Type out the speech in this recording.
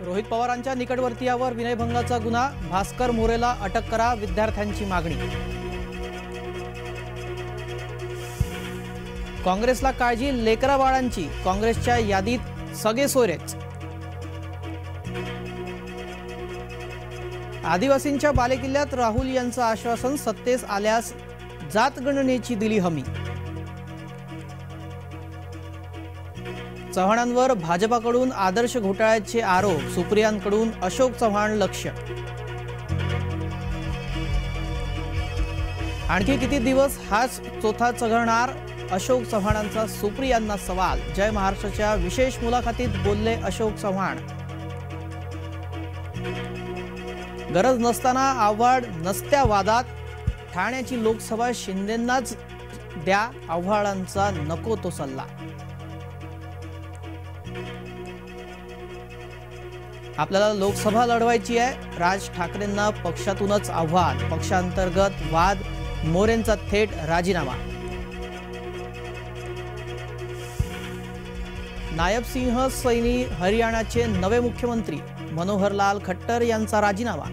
रोहित पवारांच्या निकटवर्तीयावर विनयभंगाचा गुन्हा, भास्कर मोरेला अटक करा, विद्यार्थ्यांची मागणी। काँग्रेसला काळजी लेकरा बाळांची, काँग्रेसच्या यादीत सगळे सोयरेच। आदिवासींच्या बालेकिल्ल्यात राहुल यांचं आश्वासन, सत्तेस आल्यास जातगणनेची दिली हमी। चव्हाणांवर भाजपाकडून आदर्श घोटाळ्याचे आरोप, सुप्रियांकडून अशोक चव्हाण लक्ष्य। आणखी किती दिवस हाच चोथा चघळणार, अशोक चव्हाणांचा सुप्रियांना सवाल। जय महाराष्ट्राच्या विशेष मुलाखतीत बोलले अशोक चव्हाण। गरज नसताना आव्हाड नसत्या वादात, ठाण्याची लोकसभा शिंदेंनाच द्या, आव्हाडांचा नको तो सल्ला। आपल्याला लोकसभा लढवायची आहे, राज ठाकरेंना पक्षातूनच आव्हान। पक्षांतर्गत वाद, मोरेंचा थेट राजीनामा। नायब सिंह सैनी हरियाणाचे नवे मुख्यमंत्री, मनोहरलाल खट्टर यांचा राजीनामा।